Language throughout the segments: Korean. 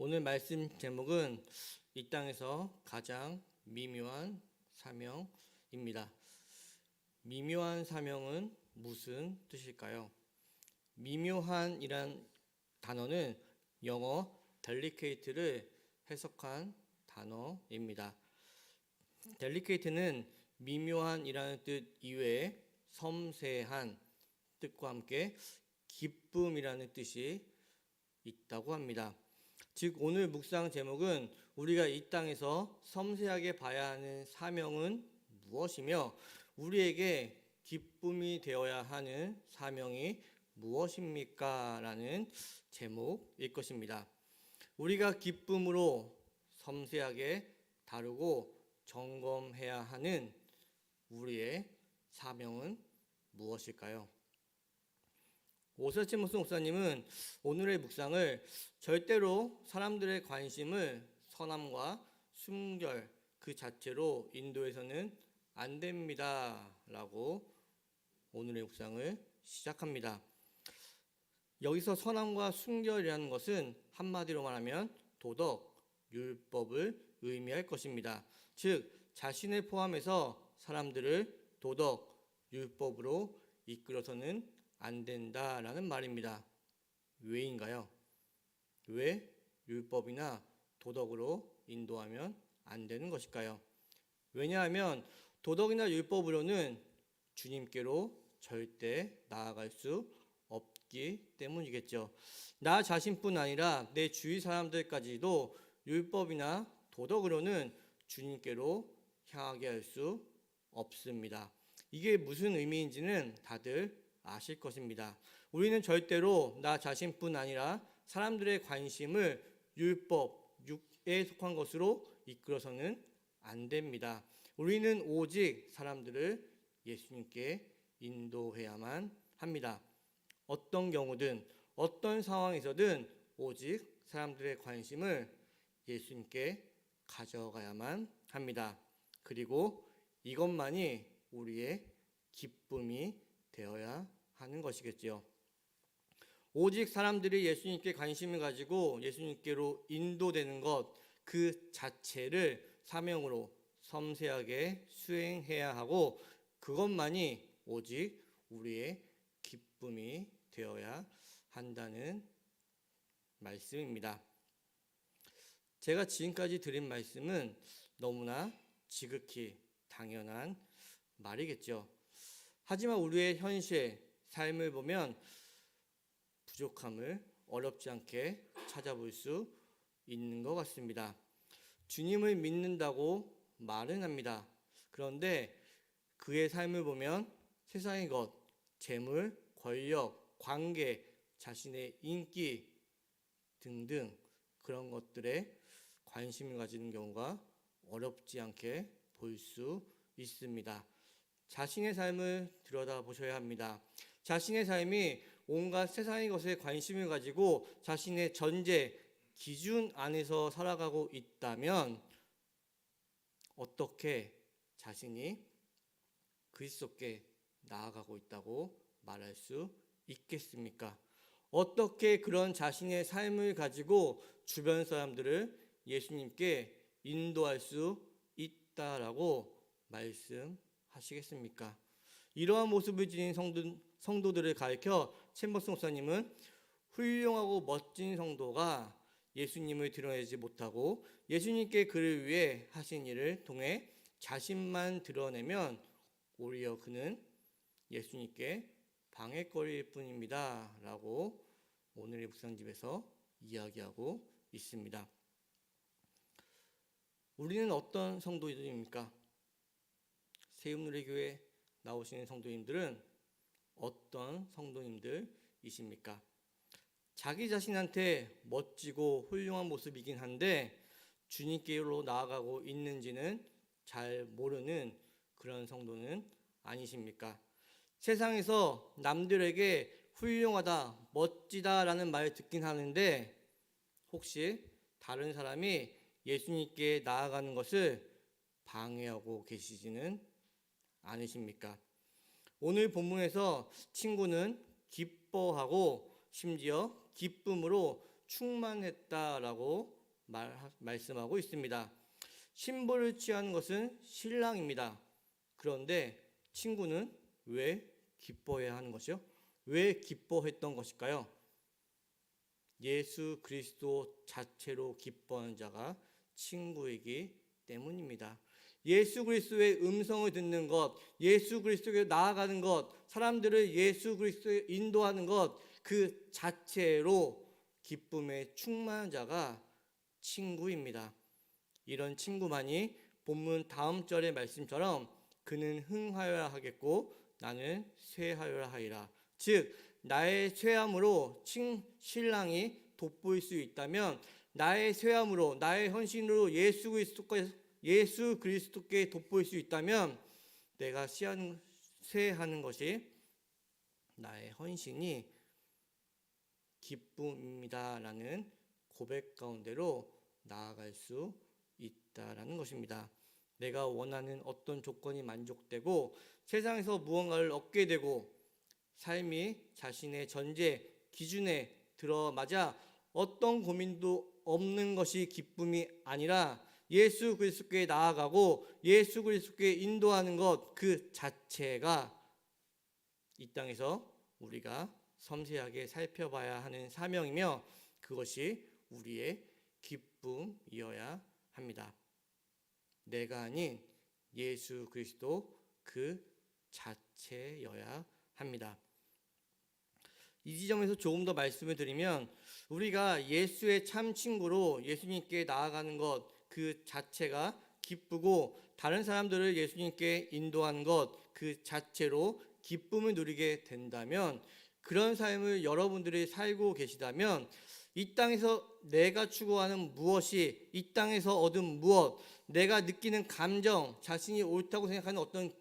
오늘 말씀 제목은 이 땅에서 가장 미묘한 사명입니다. 미묘한 사명은 무슨 뜻일까요? 미묘한이란 단어는 영어 delicate를 해석한 단어입니다. delicate는 미묘한이라는 뜻 이외에 섬세한 뜻과 함께 기쁨이라는 뜻이 있다고 합니다. 즉 오늘 묵상 제목은 우리가 이 땅에서 섬세하게 봐야 하는 사명은 무엇이며 우리에게 기쁨이 되어야 하는 사명이 무엇입니까? 라는 제목일 것입니다. 우리가 기쁨으로 섬세하게 다루고 점검해야 하는 우리의 사명은 무엇일까요? 오서치 모스 목사님은 오늘의 묵상을 절대로 사람들의 관심을 선함과 순결 그 자체로 인도해서는 안 됩니다 라고 오늘의 묵상을 시작합니다. 여기서 선함과 순결이라는 것은 한마디로 말하면 도덕, 율법을 의미할 것입니다. 즉 자신을 포함해서 사람들을 도덕, 율법으로 이끌어서는 안 된다라는 말입니다. 왜인가요? 왜 율법이나 도덕으로 인도하면 안 되는 것일까요? 왜냐하면 도덕이나 율법으로는 주님께로 절대 나아갈 수 없기 때문이겠죠. 나 자신뿐 아니라 내 주위 사람들까지도 율법이나 도덕으로는 주님께로 향하게 할 수 없습니다. 이게 무슨 의미인지는 다들 아실 것입니다. 우리는 절대로 나 자신뿐 아니라 사람들의 관심을 율법, 육에 속한 것으로 이끌어서는 안 됩니다. 우리는 오직 사람들을 예수님께 인도해야만 합니다. 어떤 경우든 어떤 상황에서든 오직 사람들의 관심을 예수님께 가져가야만 합니다. 그리고 이것만이 우리의 기쁨이 되어야 하는 것이겠지요. 오직 사람들이 예수님께 관심을 가지고 예수님께로 인도되는 것 그 자체를 사명으로 섬세하게 수행해야 하고 그것만이 오직 우리의 기쁨이 되어야 한다는 말씀입니다. 제가 지금까지 드린 말씀은 너무나 지극히 당연한 말이겠죠. 하지만 우리의 현실, 삶을 보면 부족함을 어렵지 않게 찾아볼 수 있는 것 같습니다. 주님을 믿는다고 말은 합니다. 그런데 그의 삶을 보면 세상의 것, 재물, 권력, 관계, 자신의 인기 등등 그런 것들에 관심을 가지는 경우가 어렵지 않게 볼 수 있습니다. 자신의 삶을 들여다보셔야 합니다. 자신의 삶이 온갖 세상의 것에 관심을 가지고 자신의 전제, 기준 안에서 살아가고 있다면 어떻게 자신이 그리스도께 나아가고 있다고 말할 수 있겠습니까? 어떻게 그런 자신의 삶을 가지고 주변 사람들을 예수님께 인도할 수 있다라고 말씀하시겠습니까? 이러한 모습을 지닌 성도들을 가르쳐 챔버스 목사님은 훌륭하고 멋진 성도가 예수님을 드러내지 못하고 예수님께 그를 위해 하신 일을 통해 자신만 드러내면 오히려 그는 예수님께 방해거리일 뿐입니다 라고 오늘의 묵상집에서 이야기하고 있습니다. 우리는 어떤 성도들입니까? 세움누리교회 나오시는 성도님들은 어떤 성도님들이십니까? 자기 자신한테 멋지고 훌륭한 모습이긴 한데 주님께로 나아가고 있는지는 잘 모르는 그런 성도는 아니십니까? 세상에서 남들에게 훌륭하다, 멋지다라는 말을 듣긴 하는데 혹시 다른 사람이 예수님께 나아가는 것을 방해하고 계시지는 않으십니까? 오늘 본문에서 친구는 기뻐하고 심지어 기쁨으로 충만했다라고 말씀하고 있습니다. 신부를 취하는 것은 신랑입니다. 그런데 친구는 왜 기뻐해야 하는 것이요? 왜 기뻐했던 것일까요? 예수 그리스도 자체로 기뻐하는 자가 친구이기 때문입니다. 예수 그리스도의 음성을 듣는 것, 예수 그리스도에 나아가는 것, 사람들을 예수 그리스도에 인도하는 것, 그 자체로 기쁨에 충만한 자가 친구입니다. 이런 친구만이 본문 다음 절의 말씀처럼 그는 흥하여야 하겠고 나는 쇠하여야 하리라. 즉 나의 쇠함으로 신랑이 돋보일 수 있다면, 나의 쇠함으로 나의 헌신으로 예수 그리스도께 돋보일 수 있다면, 내가 쇠하는 것이 나의 헌신이 기쁨입니다라는 고백 가운데로 나아갈 수 있다라는 것입니다. 내가 원하는 어떤 조건이 만족되고 세상에서 무언가를 얻게 되고 삶이 자신의 전제 기준에 들어맞아 어떤 고민도 없는 것이 기쁨이 아니라 예수 그리스도께 나아가고 예수 그리스도께 인도하는 것 그 자체가 이 땅에서 우리가 섬세하게 살펴봐야 하는 사명이며, 그것이 우리의 기쁨이어야 합니다. 내가 아닌 예수 그리스도 그 자체여야 합니다. 이 지점에서 조금 더 말씀을 드리면, 우리가 예수의 참 친구로 예수님께 나아가는 것 그 자체가 기쁘고 다른 사람들을 예수님께 인도하는 것 그 자체로 기쁨을 누리게 된다면, 그런 삶을 여러분들이 살고 계시다면 이 땅에서 내가 추구하는 무엇이, 이 땅에서 얻은 무엇, 내가 느끼는 감정, 자신이 옳다고 생각하는 어떤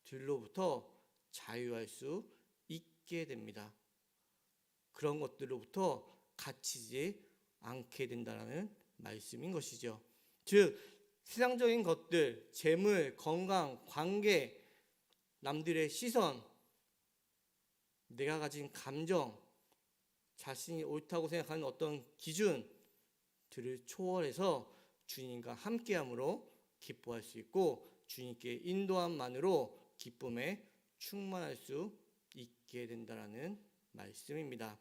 기준들로부터 자유할 수 있게 됩니다. 그런 것들로부터 갇히지 않게 된다는 말씀인 것이죠. 즉 세상적인 것들, 재물, 건강, 관계, 남들의 시선, 내가 가진 감정, 자신이 옳다고 생각하는 어떤 기준들을 초월해서 주님과 함께함으로 기뻐할 수 있고, 주님께 인도함만으로 기쁨에 충만할 수 있게 된다라는 말씀입니다.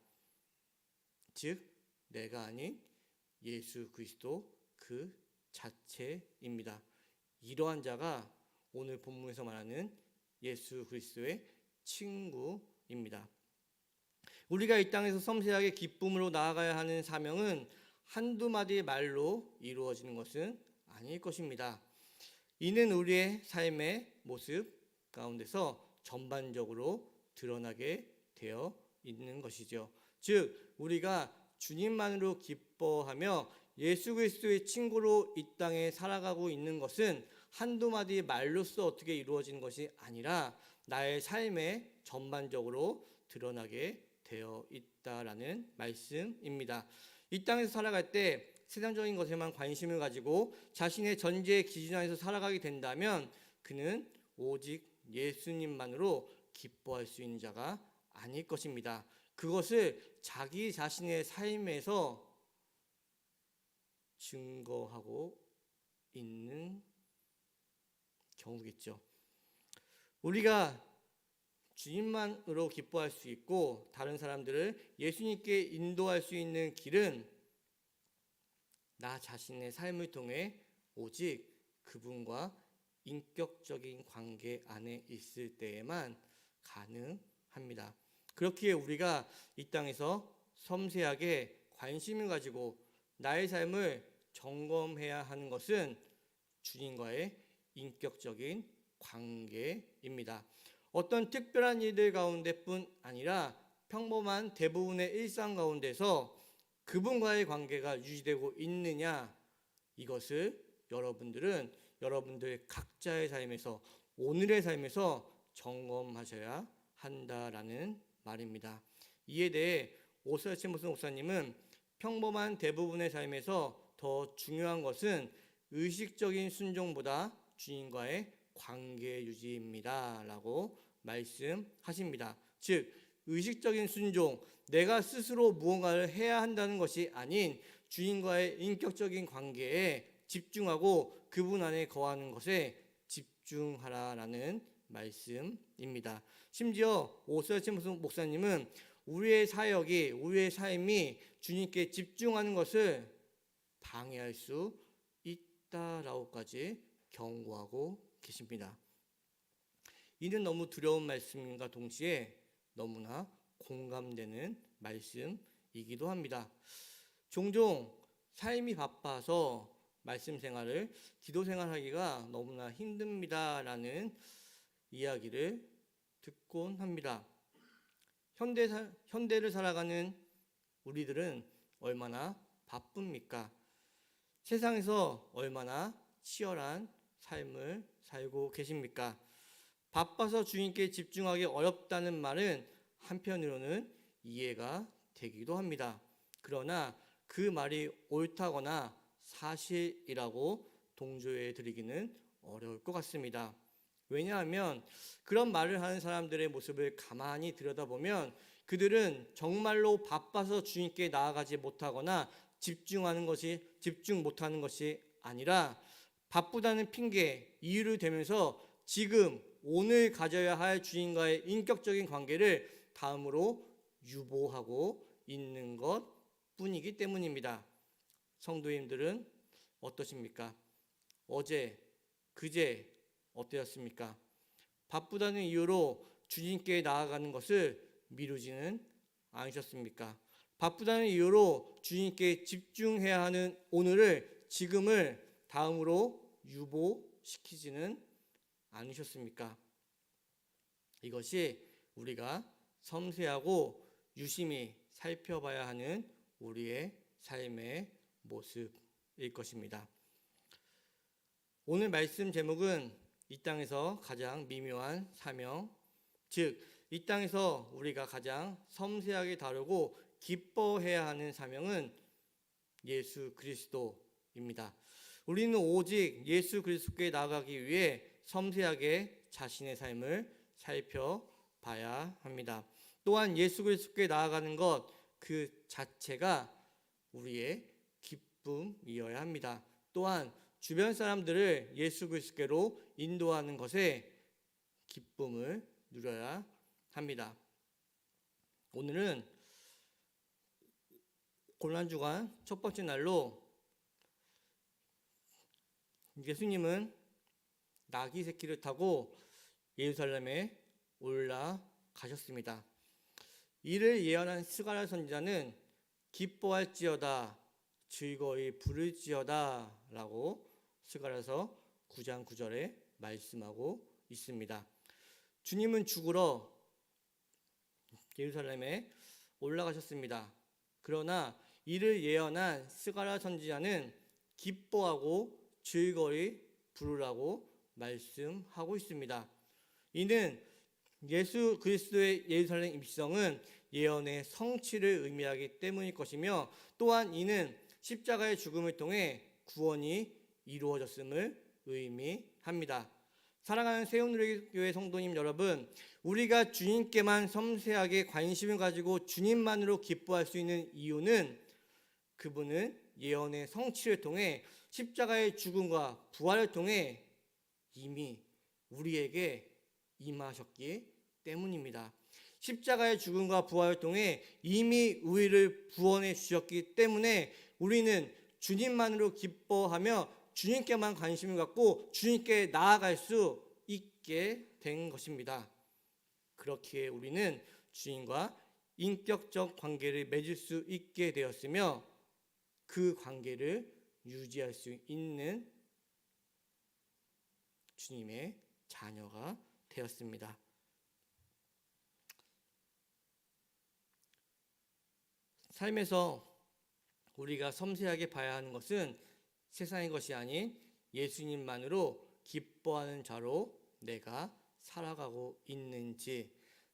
즉 내가 아닌 예수 그리스도 그 자체입니다. 이러한 자가 오늘 본문에서 말하는 예수 그리스도의 친구입니다. 우리가 이 땅에서 섬세하게 기쁨으로 나아가야 하는 사명은 한두 마디의 말로 이루어지는 것은 아닐 것입니다. 이는 우리의 삶의 모습 가운데서 전반적으로 드러나게 되어 있는 것이죠. 즉 우리가 주님만으로 기뻐하며 예수 그리스도의 친구로 이 땅에 살아가고 있는 것은 한두 마디 말로써 어떻게 이루어지는 것이 아니라 나의 삶에 전반적으로 드러나게 되어 있다라는 말씀입니다. 이 땅에서 살아갈 때 세상적인 것에만 관심을 가지고 자신의 전제 기준 안에서 살아가게 된다면 그는 오직 예수님만으로 기뻐할 수 있는 자가 아닐 것입니다. 그것을 자기 자신의 삶에서 증거하고 있는 경우겠죠. 우리가 주님만으로 기뻐할 수 있고 다른 사람들을 예수님께 인도할 수 있는 길은 나 자신의 삶을 통해 오직 그분과 인격적인 관계 안에 있을 때에만 가능합니다. 그렇기에 우리가 이 땅에서 섬세하게 관심을 가지고 나의 삶을 점검해야 하는 것은 주님과의 인격적인 관계입니다. 어떤 특별한 일들 가운데뿐 아니라 평범한 대부분의 일상 가운데서 그분과의 관계가 유지되고 있느냐, 이것을 여러분들은 여러분들 각자의 삶에서 오늘의 삶에서 점검하셔야 한다라는 말입니다. 이에 대해 오스왈드 챔버스 목사님은 평범한 대부분의 삶에서 더 중요한 것은 의식적인 순종보다 주님과의 관계 유지입니다 라고 말씀하십니다. 즉 의식적인 순종, 내가 스스로 무언가를 해야 한다는 것이 아닌 주인과의 인격적인 관계에 집중하고 그분 안에 거하는 것에 집중하라라는 말씀입니다. 심지어 오스라치 목사님은 우리의 사역이, 우리의 삶이 주님께 집중하는 것을 방해할 수 있다라고까지 경고하고 계십니다. 이는 너무 두려운 말씀과 동시에 너무나 공감되는 말씀이기도 합니다. 종종 삶이 바빠서 말씀 생활을, 기도 생활하기가 너무나 힘듭니다라는 이야기를 듣곤 합니다. 현대를 살아가는 우리들은 얼마나 바쁩니까? 세상에서 얼마나 치열한 삶을 살고 계십니까? 바빠서 주님께 집중하기 어렵다는 말은 한편으로는 이해가 되기도 합니다. 그러나 그 말이 옳다거나 사실이라고 동조해 드리기는 어려울 것 같습니다. 왜냐하면 그런 말을 하는 사람들의 모습을 가만히 들여다보면 그들은 정말로 바빠서 주님께 나아가지 못하거나 집중 못하는 것이 아니라 바쁘다는 핑계, 이유를 대면서 지금 오늘 가져야 할 주님과의 인격적인 관계를 다음으로 유보하고 있는 것 뿐이기 때문입니다. 성도님들은 어떠십니까? 어제, 그제 어떠셨습니까? 바쁘다는 이유로 주님께 나아가는 것을 미루지는 않으셨습니까? 바쁘다는 이유로 주님께 집중해야 하는 오늘을, 지금을 다음으로 유보시키지는 않으셨습니까? 이것이 우리가 섬세하고 유심히 살펴봐야 하는 우리의 삶의 모습일 것입니다. 오늘 말씀 제목은 이 땅에서 가장 미묘한 사명, 즉 이 땅에서 우리가 가장 섬세하게 다루고 기뻐해야 하는 사명은 예수 그리스도입니다. 우리는 오직 예수 그리스도께 나아가기 위해 섬세하게 자신의 삶을 살펴봐야 합니다. 또한 예수 그리스도께 나아가는 것 그 자체가 우리의 기쁨이어야 합니다. 또한 주변 사람들을 예수 그리스도께로 인도하는 것에 기쁨을 누려야 합니다. 오늘은 고난주간 첫 번째 날로 예수님은 나귀 새끼를 타고 예루살렘에 올라가셨습니다. 이를 예언한 스가랴 선지자는 기뻐할지어다, 즐거이 부를지어다 라고 스가랴서 9장 9절에 말씀하고 있습니다. 주님은 죽으러 예루살렘에 올라가셨습니다. 그러나 이를 예언한 스가랴 선지자는 기뻐하고 즐거이 부르라고 말씀하고 있습니다. 이는 예수 그리스도의 예루살렘 입성은 예언의 성취를 의미하기 때문일 것이며, 또한 이는 십자가의 죽음을 통해 구원이 이루어졌음을 의미합니다. 사랑하는 새우누리교회 성도님 여러분, 우리가 주님께만 섬세하게 관심을 가지고 주님만으로 기뻐할 수 있는 이유는 그분은 예언의 성취를 통해 십자가의 죽음과 부활을 통해 이미 우리에게 임하셨기 때문입니다. 십자가의 죽음과 부활을 통해 이미 우리를 구원해 주셨기 때문에 우리는 주님만으로 기뻐하며 주님께만 관심을 갖고 주님께 나아갈 수 있게 된 것입니다. 그렇기에 우리는 주님과 인격적 관계를 맺을 수 있게 되었으며 그 관계를 유지할 수 있는 주님의 자녀가 되었습니다. 삶에서 우리가 섬세하게 봐야 하는 것은 세상의 것이 아닌 예수님만으로 기뻐하는 자로 내가 살아가고 있는지,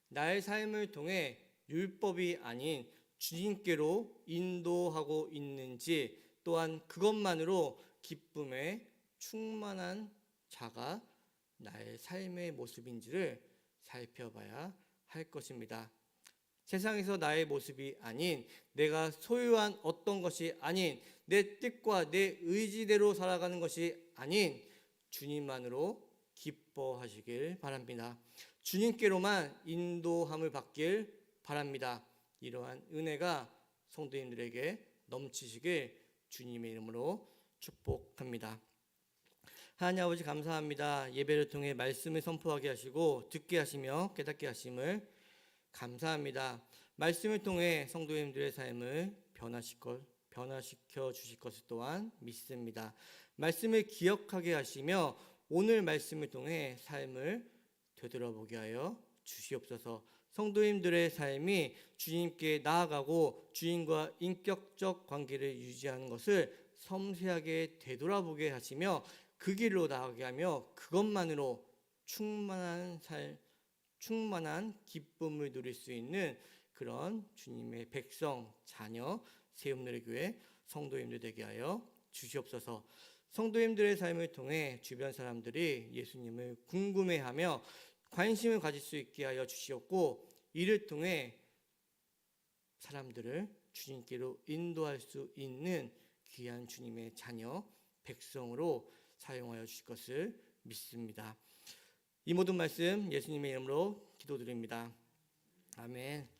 나의 삶을 통해 율법이 아닌 주님께로 인도하고 있는지, 또한 그것만으로 기쁨에 충만한 자가 나의 삶의 모습인지를 살펴봐야 할 것입니다. 세상에서 나의 모습이 아닌, 내가 소유한 어떤 것이 아닌, 내 뜻과 내 의지대로 살아가는 것이 아닌 주님만으로 기뻐하시길 바랍니다. 주님께로만 인도함을 받길 바랍니다. 이러한 은혜가 성도님들에게 넘치시길 주님의 이름으로 축복합니다. 하나님 아버지 감사합니다. 예배를 통해 말씀을 선포하게 하시고 듣게 하시며 깨닫게 하심을 감사합니다. 말씀을 통해 성도님들의 삶을 변화시켜 주실 것을 또한 믿습니다. 말씀을 기억하게 하시며 오늘 말씀을 통해 삶을 되돌아보게 하여 주시옵소서. 성도님들의 삶이 주님께 나아가고 주님과 인격적 관계를 유지하는 것을 섬세하게 되돌아보게 하시며 그 길로 나아가게 하며 그것만으로 충만한 기쁨을 누릴 수 있는 그런 주님의 백성, 자녀, 세움누리교회 성도님들 되게 하여 주시옵소서. 성도님들의 삶을 통해 주변 사람들이 예수님을 궁금해하며 관심을 가질 수 있게 하여 주시옵고, 이를 통해 사람들을 주님께로 인도할 수 있는 귀한 주님의 자녀, 백성으로 사용하여 주실 것을 믿습니다. 이 모든 말씀 예수님의 이름으로 기도드립니다. 아멘.